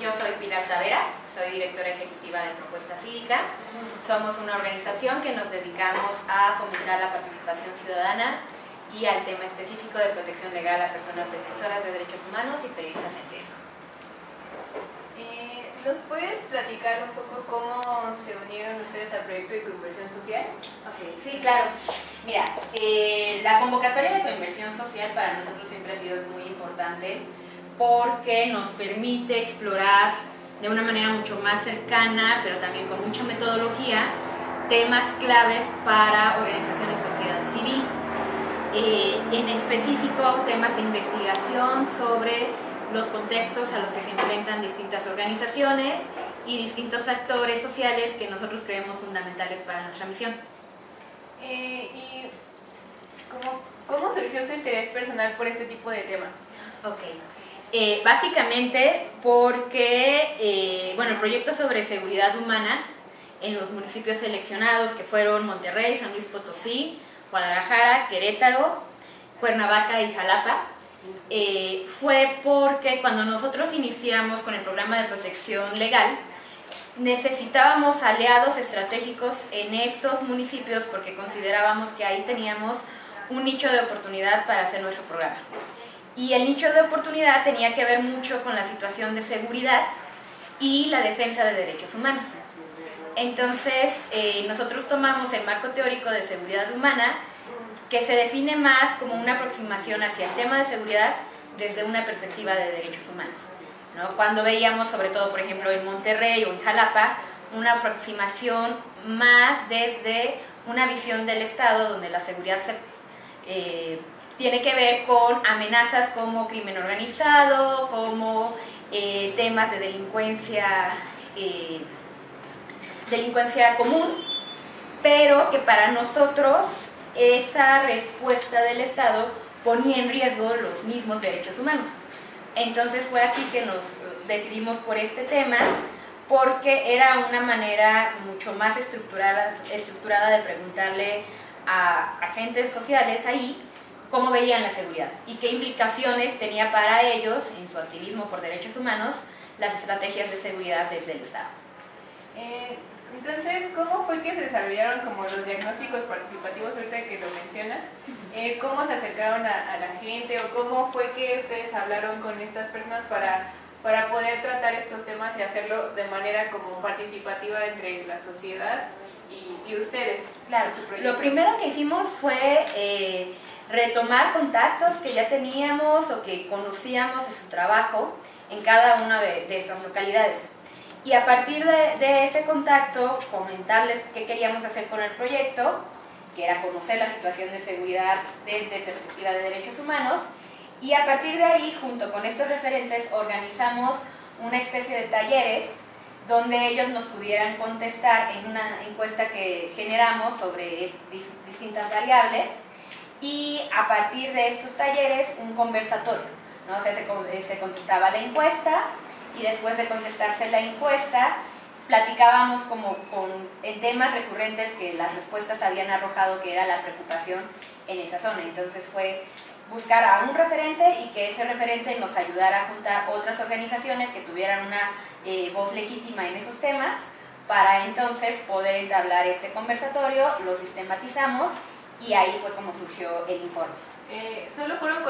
Yo soy Pilar Tavera, soy directora ejecutiva de Propuesta Cívica. Somos una organización que nos dedicamos a fomentar la participación ciudadana y al tema específico de protección legal a personas defensoras de derechos humanos y periodistas en riesgo. ¿Nos puedes platicar un poco cómo se unieron ustedes al proyecto de coinversión social? Okay, sí, claro. Mira, la convocatoria de coinversión social para nosotros siempre ha sido muy importante porque nos permite explorar de una manera mucho más cercana, pero también con mucha metodología, temas claves para organizaciones de sociedad civil. En específico, temas de investigación sobre los contextos a los que se enfrentan distintas organizaciones y distintos actores sociales que nosotros creemos fundamentales para nuestra misión. ¿Y cómo surgió su interés personal por este tipo de temas? Ok. Básicamente porque el proyecto sobre seguridad humana en los municipios seleccionados, que fueron Monterrey, San Luis Potosí, Guadalajara, Querétaro, Cuernavaca y Jalapa, fue porque cuando nosotros iniciamos con el programa de protección legal, necesitábamos aliados estratégicos en estos municipios porque considerábamos que ahí teníamos un nicho de oportunidad para hacer nuestro programa. Y el nicho de oportunidad tenía que ver mucho con la situación de seguridad y la defensa de derechos humanos. Entonces, nosotros tomamos el marco teórico de seguridad humana, que se define más como una aproximación hacia el tema de seguridad desde una perspectiva de derechos humanos, ¿no? Cuando veíamos, sobre todo, por ejemplo, en Monterrey o en Jalapa, una aproximación más desde una visión del Estado, donde la seguridad tiene que ver con amenazas como crimen organizado, como temas de delincuencia común, pero que para nosotros esa respuesta del Estado ponía en riesgo los mismos derechos humanos. Entonces fue así que nos decidimos por este tema, porque era una manera mucho más estructurada de preguntarle a agentes sociales ahí cómo veían la seguridad y qué implicaciones tenía para ellos, en su activismo por derechos humanos, las estrategias de seguridad desde el Estado. Entonces, ¿cómo fue que se desarrollaron como los diagnósticos participativos ahorita que lo mencionan? ¿Cómo se acercaron a la gente o cómo fue que ustedes hablaron con estas personas para poder tratar estos temas y hacerlo de manera como participativa entre la sociedad y ustedes? Claro, lo primero que hicimos fue retomar contactos que ya teníamos o que conocíamos de su trabajo en cada una de estas localidades. Y a partir de ese contacto, comentarles qué queríamos hacer con el proyecto, que era conocer la situación de seguridad desde perspectiva de derechos humanos, y a partir de ahí, junto con estos referentes, organizamos una especie de talleres donde ellos nos pudieran contestar en una encuesta que generamos sobre distintas variables, y a partir de estos talleres un conversatorio, ¿no? O sea, se contestaba la encuesta, y después de contestarse la encuesta platicábamos en temas recurrentes que las respuestas habían arrojado, que era la preocupación en esa zona. Entonces fue buscar a un referente y que ese referente nos ayudara a juntar otras organizaciones que tuvieran una voz legítima en esos temas, para entonces poder entablar este conversatorio. Lo sistematizamos y ahí fue como surgió el informe. ¿Solo fueron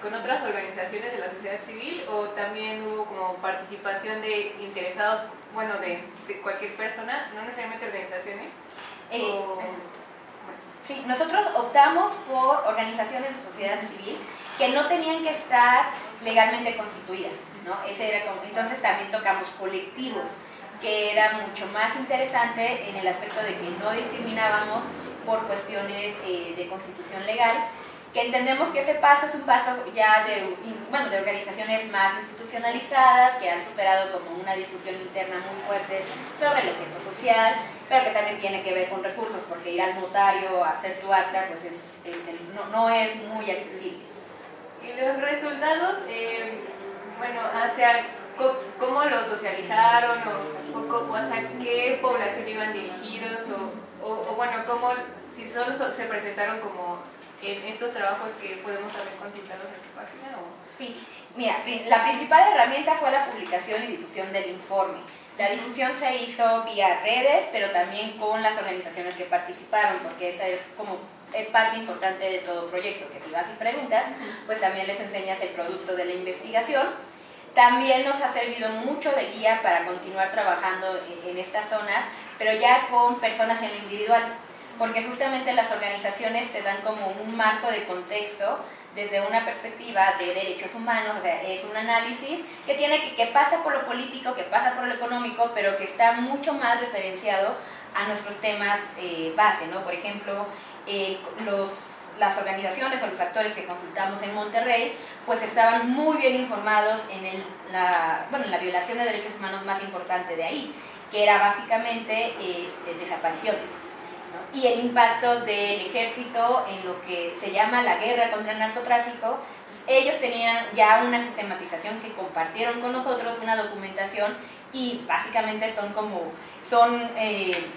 con otras organizaciones de la sociedad civil o también hubo como participación de interesados, bueno, de cualquier persona, no necesariamente organizaciones? Sí, nosotros optamos por organizaciones de sociedad civil que no tenían que estar legalmente constituidas, ¿no? Entonces también tocamos colectivos, que era mucho más interesante en el aspecto de que no discriminábamos por cuestiones de constitución legal, que entendemos que ese paso es un paso ya de organizaciones más institucionalizadas, que han superado como una discusión interna muy fuerte sobre el objeto social, pero que también tiene que ver con recursos, porque ir al notario a hacer tu acta pues no es muy accesible. Y los resultados, ¿cómo lo socializaron o hacia qué población iban dirigidos si solo se presentaron como en estos trabajos que podemos haber consultado en su página? Sí, Mira, la principal herramienta fue la publicación y difusión del informe. La difusión se hizo vía redes, pero también con las organizaciones que participaron, porque esa es parte importante de todo proyecto, que si vas y preguntas, pues también les enseñas el producto de la investigación. También nos ha servido mucho de guía para continuar trabajando en estas zonas, pero ya con personas en lo individual, porque justamente las organizaciones te dan como un marco de contexto desde una perspectiva de derechos humanos, o sea, es un análisis que pasa por lo político, que pasa por lo económico, pero que está mucho más referenciado a nuestros temas base, ¿no? Por ejemplo, las organizaciones o los actores que consultamos en Monterrey, pues estaban muy bien informados en la violación de derechos humanos más importante de ahí, que era básicamente desapariciones, ¿no? Y el impacto del ejército en lo que se llama la guerra contra el narcotráfico. Pues ellos tenían ya una sistematización que compartieron con nosotros, una documentación, y básicamente son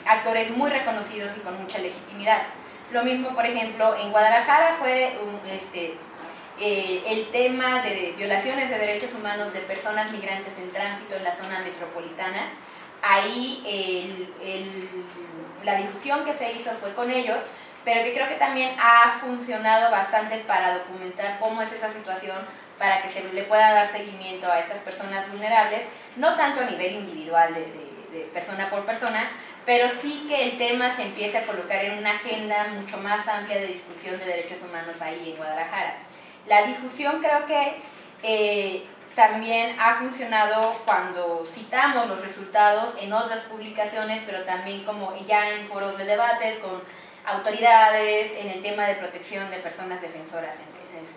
actores muy reconocidos y con mucha legitimidad. Lo mismo, por ejemplo, en Guadalajara fue el tema de violaciones de derechos humanos de personas migrantes en tránsito en la zona metropolitana. Ahí la difusión que se hizo fue con ellos, pero que creo que también ha funcionado bastante para documentar cómo es esa situación, para que se le pueda dar seguimiento a estas personas vulnerables, no tanto a nivel individual de persona por persona, pero sí que el tema se empiece a colocar en una agenda mucho más amplia de discusión de derechos humanos ahí en Guadalajara. La difusión creo que también ha funcionado cuando citamos los resultados en otras publicaciones, pero también como ya en foros de debates con autoridades en el tema de protección de personas defensoras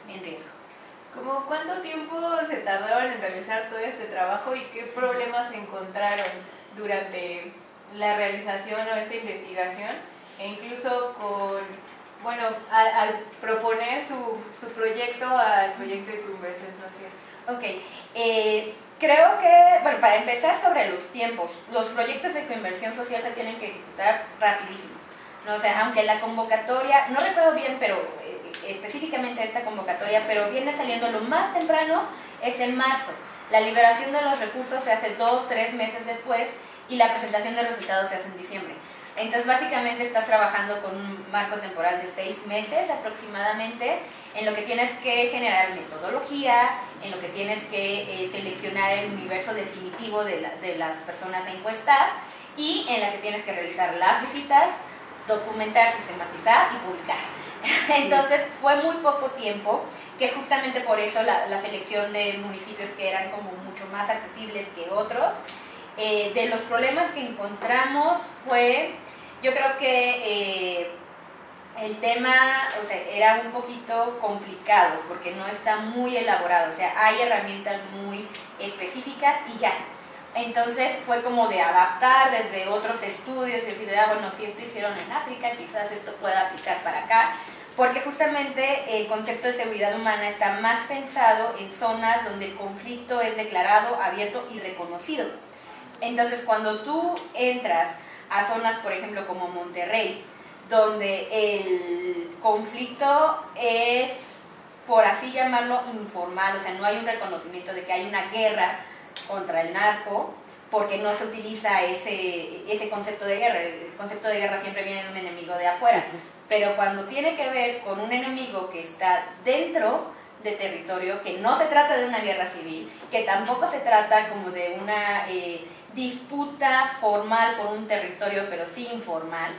en riesgo. ¿Cómo cuánto tiempo se tardaron en realizar todo este trabajo y qué problemas encontraron durante la realización o esta investigación? E incluso al proponer su proyecto al proyecto de Ecoinversión Social. Ok, creo que, bueno, para empezar sobre los tiempos, los proyectos de coinversión social se tienen que ejecutar rapidísimo, ¿no? O sea, aunque la convocatoria, no recuerdo bien, pero específicamente esta convocatoria, pero viene saliendo lo más temprano es en marzo. La liberación de los recursos se hace 2-3 meses después y la presentación de resultados se hace en diciembre. Entonces básicamente estás trabajando con un marco temporal de 6 meses aproximadamente, en lo que tienes que generar metodología, en lo que tienes que seleccionar el universo definitivo de las personas a encuestar, y en la que tienes que realizar las visitas, documentar, sistematizar y publicar. Entonces fue muy poco tiempo, que justamente por eso la selección de municipios que eran como mucho más accesibles que otros. De los problemas que encontramos fue, yo creo que el tema, o sea, era un poquito complicado porque no está muy elaborado, o sea, hay herramientas muy específicas y ya. Entonces fue como de adaptar desde otros estudios y decir, bueno, si esto hicieron en África, quizás esto pueda aplicar para acá, porque justamente el concepto de seguridad humana está más pensado en zonas donde el conflicto es declarado, abierto y reconocido. Entonces, cuando tú entras a zonas, por ejemplo, como Monterrey, donde el conflicto es, por así llamarlo, informal, o sea, no hay un reconocimiento de que hay una guerra contra el narco, porque no se utiliza ese concepto de guerra. El concepto de guerra siempre viene de un enemigo de afuera, pero cuando tiene que ver con un enemigo que está dentro de territorio, que no se trata de una guerra civil, que tampoco se trata como de una disputa formal por un territorio, pero sí informal,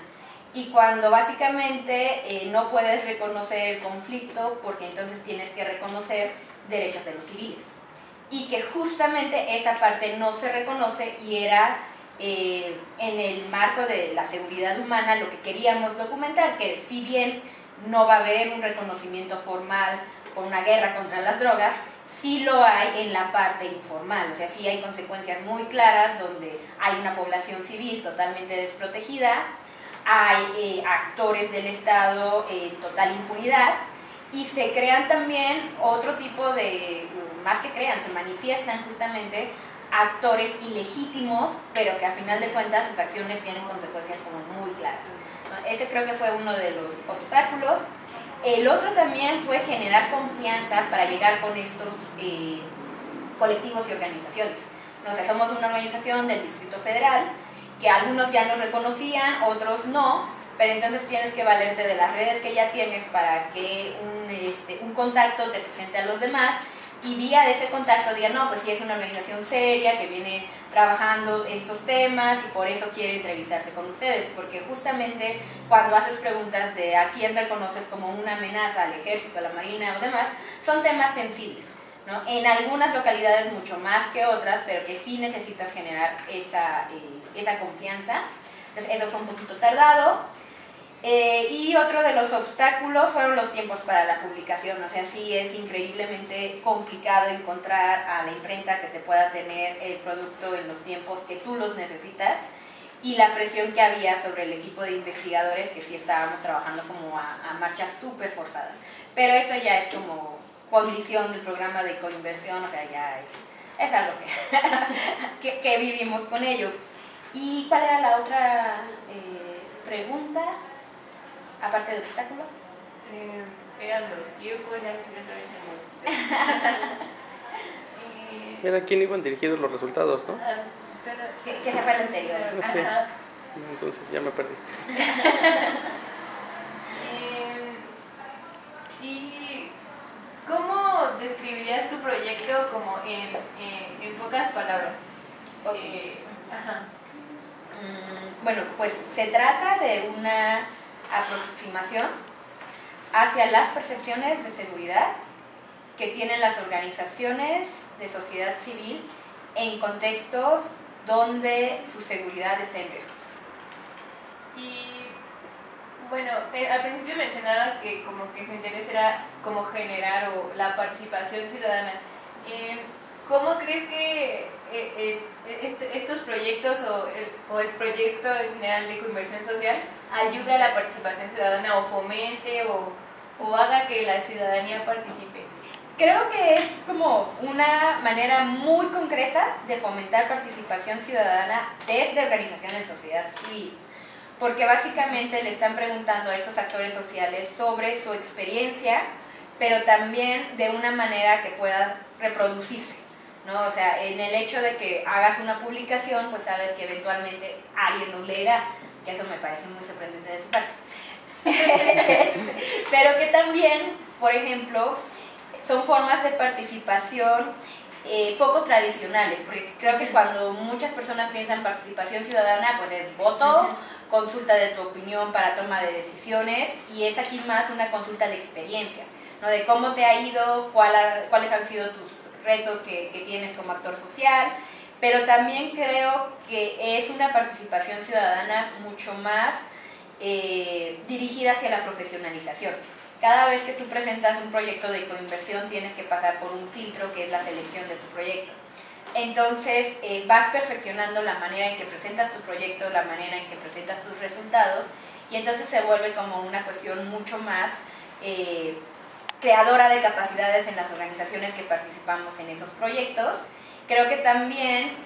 y cuando básicamente no puedes reconocer el conflicto, porque entonces tienes que reconocer derechos de los civiles, y que justamente esa parte no se reconoce, y era en el marco de la seguridad humana lo que queríamos documentar, que si bien no va a haber un reconocimiento formal por una guerra contra las drogas, sí lo hay en la parte informal, o sea, sí hay consecuencias muy claras donde hay una población civil totalmente desprotegida, hay actores del Estado en total impunidad, y se crean también otro tipo de, más que crean, se manifiestan justamente actores ilegítimos, pero que a final de cuentas sus acciones tienen consecuencias como muy claras. Ese creo que fue uno de los obstáculos. El otro también fue generar confianza para llegar con estos colectivos y organizaciones. ¿No? O sea, somos una organización del Distrito Federal, que algunos ya nos reconocían, otros no, pero entonces tienes que valerte de las redes que ya tienes para que un contacto te presente a los demás, y vía de ese contacto digan, no, pues sí es una organización seria que viene trabajando estos temas y por eso quiere entrevistarse con ustedes, porque justamente cuando haces preguntas de a quién reconoces como una amenaza al ejército, a la marina o demás, son temas sensibles, ¿no? En algunas localidades mucho más que otras, pero que sí necesitas generar esa confianza. Entonces eso fue un poquito tardado. Y otro de los obstáculos fueron los tiempos para la publicación. O sea, sí es increíblemente complicado encontrar a la imprenta que te pueda tener el producto en los tiempos que tú los necesitas, y la presión que había sobre el equipo de investigadores, que sí estábamos trabajando como a marchas súper forzadas. Pero eso ya es como condición del programa de coinversión, o sea, ya es algo que vivimos con ello. ¿Y cuál era la otra pregunta? Aparte de obstáculos. Eran los tiempos, ya me Era a quién iban dirigidos los resultados, ¿no? Que se fue el anterior. No sé. Entonces ya me perdí. ¿Y cómo describirías tu proyecto como en pocas palabras? Okay. Bueno, pues se trata de una aproximación hacia las percepciones de seguridad que tienen las organizaciones de sociedad civil en contextos donde su seguridad está en riesgo. Y bueno, al principio mencionabas que como que su interés era como generar la participación ciudadana. ¿Cómo crees que estos proyectos o el proyecto en general de coinversión social ayude a la participación ciudadana, o fomente o haga que la ciudadanía participe? Creo que es como una manera muy concreta de fomentar participación ciudadana desde organizaciones de sociedad civil, porque básicamente le están preguntando a estos actores sociales sobre su experiencia, pero también de una manera que pueda reproducirse, ¿no? O sea, en el hecho de que hagas una publicación, pues sabes que eventualmente alguien los leerá, que eso me parece muy sorprendente de su parte. Pero que también, por ejemplo, son formas de participación poco tradicionales, porque creo que cuando muchas personas piensan participación ciudadana, pues es voto, consulta de tu opinión para toma de decisiones, y es aquí más una consulta de experiencias, ¿no? De cómo te ha ido, cuáles han sido tus retos que tienes como actor social, pero también creo que es una participación ciudadana mucho más dirigida hacia la profesionalización. Cada vez que tú presentas un proyecto de coinversión tienes que pasar por un filtro que es la selección de tu proyecto. Entonces vas perfeccionando la manera en que presentas tu proyecto, la manera en que presentas tus resultados, y entonces se vuelve como una cuestión mucho más creadora de capacidades en las organizaciones que participamos en esos proyectos. Creo que también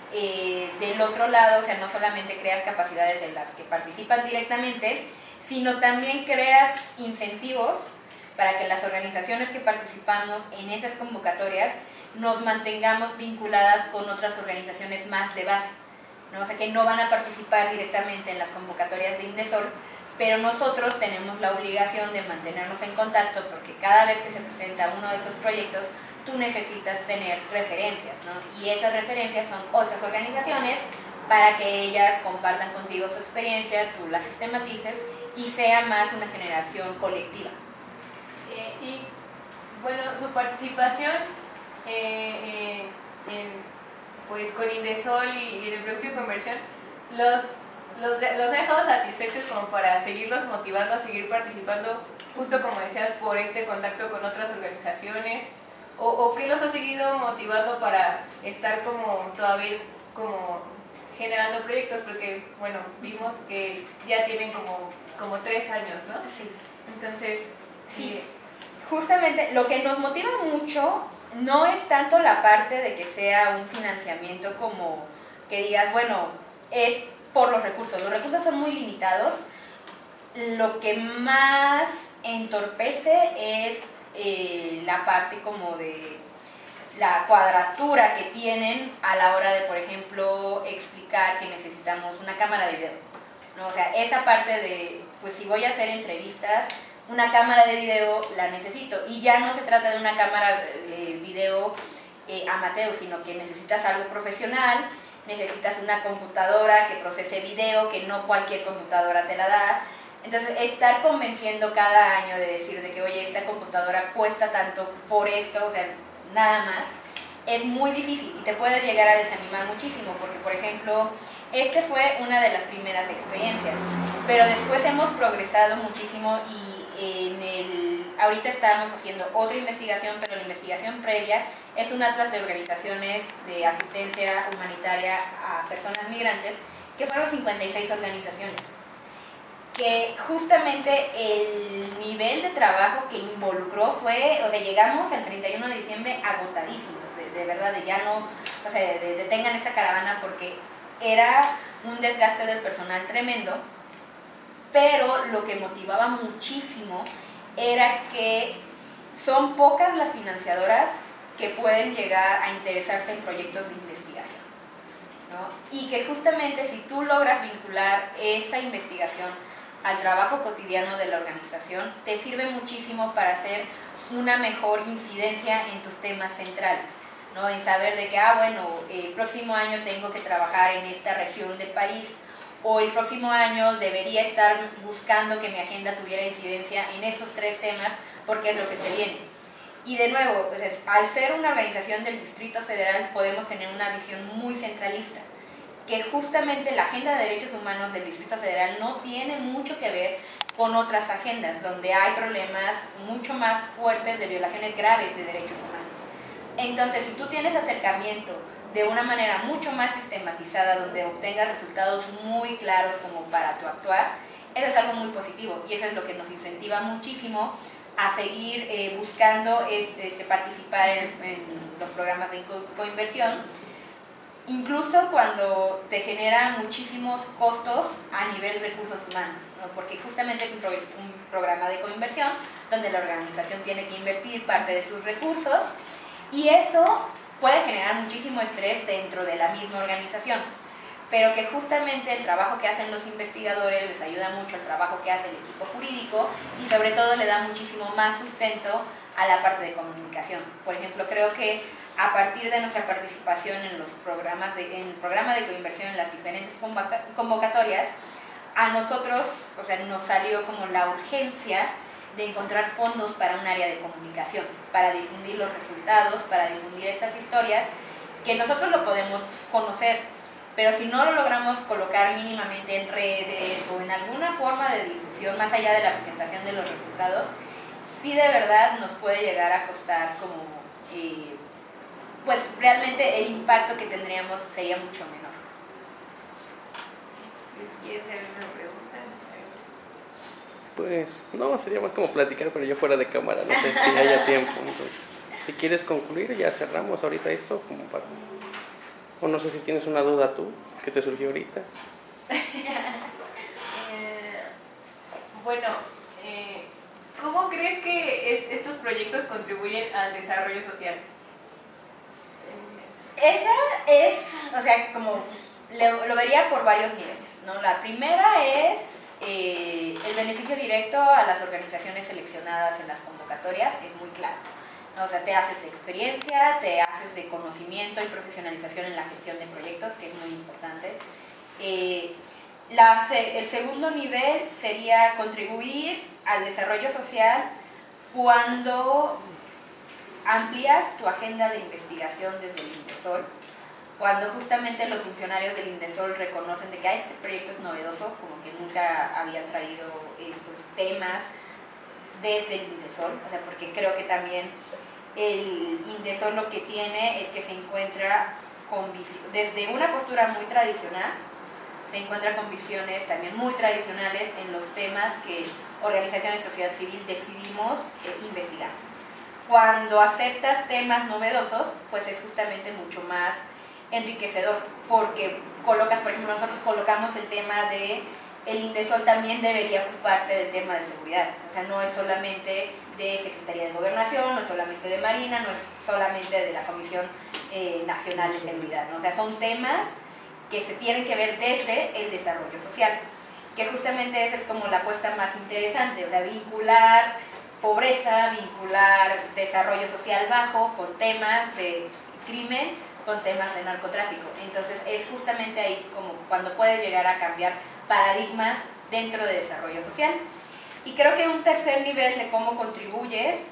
del otro lado, o sea, no solamente creas capacidades en las que participan directamente, sino también creas incentivos para que las organizaciones que participamos en esas convocatorias nos mantengamos vinculadas con otras organizaciones más de base, ¿no? O sea, que no van a participar directamente en las convocatorias de Indesol, pero nosotros tenemos la obligación de mantenernos en contacto, porque cada vez que se presenta uno de esos proyectos, tú necesitas tener referencias, ¿no? Y esas referencias son otras organizaciones para que ellas compartan contigo su experiencia, tú la sistematices y sea más una generación colectiva. Y bueno, su participación pues con Indesol y en el proyecto de conversión los ha dejado satisfechos como para seguirlos motivando a seguir participando, justo como decías, por este contacto con otras organizaciones, o qué los ha seguido motivando para estar como todavía como generando proyectos, porque bueno, vimos que ya tienen como 3 años, ¿no? Sí. Entonces, sí. Justamente lo que nos motiva mucho no es tanto la parte de que sea un financiamiento como que digas, bueno, es por los recursos son muy limitados. Lo que más entorpece es la parte como de la cuadratura que tienen a la hora de, por ejemplo, explicar que necesitamos una cámara de video, ¿no? O sea, esa parte de, pues si voy a hacer entrevistas, una cámara de video la necesito, y ya no se trata de una cámara de video amateur, sino que necesitas algo profesional, necesitas una computadora que procese video, que no cualquier computadora te la da. Entonces, estar convenciendo cada año de decir de que, oye, esta computadora cuesta tanto por esto, o sea, nada más, es muy difícil y te puede llegar a desanimar muchísimo, porque, por ejemplo, fue una de las primeras experiencias, pero después hemos progresado muchísimo y ahorita estamos haciendo otra investigación, pero la investigación previa es un atlas de organizaciones de asistencia humanitaria a personas migrantes, que fueron 56 organizaciones, que justamente el nivel de trabajo que involucró fue, o sea, llegamos el 31 de diciembre agotadísimos, de verdad, de ya no, o sea, de detengan esta caravana, porque era un desgaste del personal tremendo, pero lo que motivaba muchísimo era que son pocas las financiadoras que pueden llegar a interesarse en proyectos de investigación, ¿no? Y que justamente si tú logras vincular esa investigación al trabajo cotidiano de la organización, te sirve muchísimo para hacer una mejor incidencia en tus temas centrales, ¿no? En saber de que, bueno, el próximo año tengo que trabajar en esta región del país, o el próximo año debería estar buscando que mi agenda tuviera incidencia en estos 3 temas, porque es lo que se viene. Y de nuevo, pues al ser una organización del Distrito Federal, podemos tener una visión muy centralista, que justamente la agenda de derechos humanos del Distrito Federal no tiene mucho que ver con otras agendas, donde hay problemas mucho más fuertes de violaciones graves de derechos humanos. Entonces, si tú tienes acercamiento de una manera mucho más sistematizada, donde obtengas resultados muy claros como para tu actuar, eso es algo muy positivo, y eso es lo que nos incentiva muchísimo a seguir buscando participar en los programas de coinversión, incluso cuando te genera muchísimos costos a nivel recursos humanos, ¿no? Porque justamente es un programa de coinversión donde la organización tiene que invertir parte de sus recursos, y eso puede generar muchísimo estrés dentro de la misma organización, pero que justamente el trabajo que hacen los investigadores les ayuda mucho al trabajo que hace el equipo jurídico, y sobre todo le da muchísimo más sustento a la parte de comunicación. Por ejemplo, creo que a partir de nuestra participación en los programas en el programa de coinversión, en las diferentes convocatorias, a nosotros, o sea, nos salió como la urgencia de encontrar fondos para un área de comunicación, para difundir los resultados, para difundir estas historias, que nosotros lo podemos conocer, pero si no lo logramos colocar mínimamente en redes o en alguna forma de difusión más allá de la presentación de los resultados, sí de verdad nos puede llegar a costar como, pues realmente el impacto que tendríamos sería mucho menor. ¿Quieres hacer una pregunta? Pues no, sería más como platicar, pero yo fuera de cámara, no sé si haya tiempo. Entonces, si quieres concluir, ya cerramos ahorita eso, como para... O no sé si tienes una duda tú, que te surgió ahorita. Bueno, ¿cómo crees que estos proyectos contribuyen al desarrollo social? Esa es, o sea, como lo vería por varios niveles, ¿no? La primera es el beneficio directo a las organizaciones seleccionadas en las convocatorias, es muy claro, ¿no? O sea, te haces de experiencia, te haces de conocimiento y profesionalización en la gestión de proyectos, que es muy importante. El segundo nivel sería contribuir al desarrollo social cuando amplías tu agenda de investigación desde el INDESOL, cuando justamente los funcionarios del INDESOL reconocen de que este proyecto es novedoso, como que nunca habían traído estos temas desde el INDESOL, o sea, porque creo que también el INDESOL lo que tiene es que se encuentra desde una postura muy tradicional, se encuentra con visiones también muy tradicionales en los temas que organizaciones de sociedad civil decidimos investigar. Cuando aceptas temas novedosos, pues es justamente mucho más enriquecedor, porque colocas, por ejemplo, nosotros colocamos el tema de el INDESOL también debería ocuparse del tema de seguridad. O sea, no es solamente de Secretaría de Gobernación, no es solamente de Marina, no es solamente de la Comisión Nacional de Seguridad, ¿no? O sea, son temas que se tienen que ver desde el desarrollo social, que justamente esa es como la apuesta más interesante, o sea, vincular pobreza, vincular desarrollo social bajo con temas de crimen, con temas de narcotráfico. Entonces es justamente ahí como cuando puedes llegar a cambiar paradigmas dentro de desarrollo social. Y creo que un tercer nivel de cómo contribuyes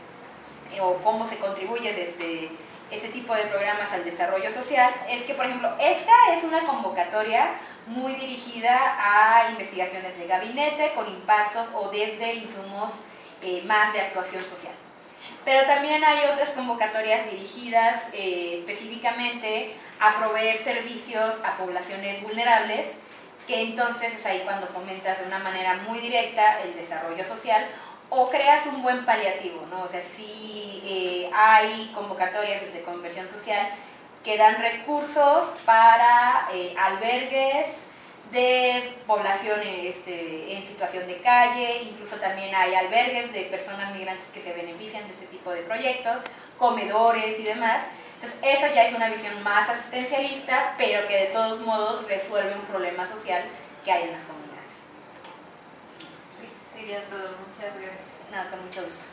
o cómo se contribuye desde este tipo de programas al desarrollo social es que, por ejemplo, esta es una convocatoria muy dirigida a investigaciones de gabinete con impactos o desde insumos más de actuación social. Pero también hay otras convocatorias dirigidas específicamente a proveer servicios a poblaciones vulnerables, que entonces es ahí cuando fomentas de una manera muy directa el desarrollo social o creas un buen paliativo, ¿no? O sea, sí hay convocatorias desde Conversión Social que dan recursos para albergues de población en situación de calle, incluso también hay albergues de personas migrantes que se benefician de este tipo de proyectos, comedores y demás. Entonces eso ya es una visión más asistencialista, pero que de todos modos resuelve un problema social que hay en las comunidades. Sí, sería todo. Muchas gracias. Nada, con mucho gusto.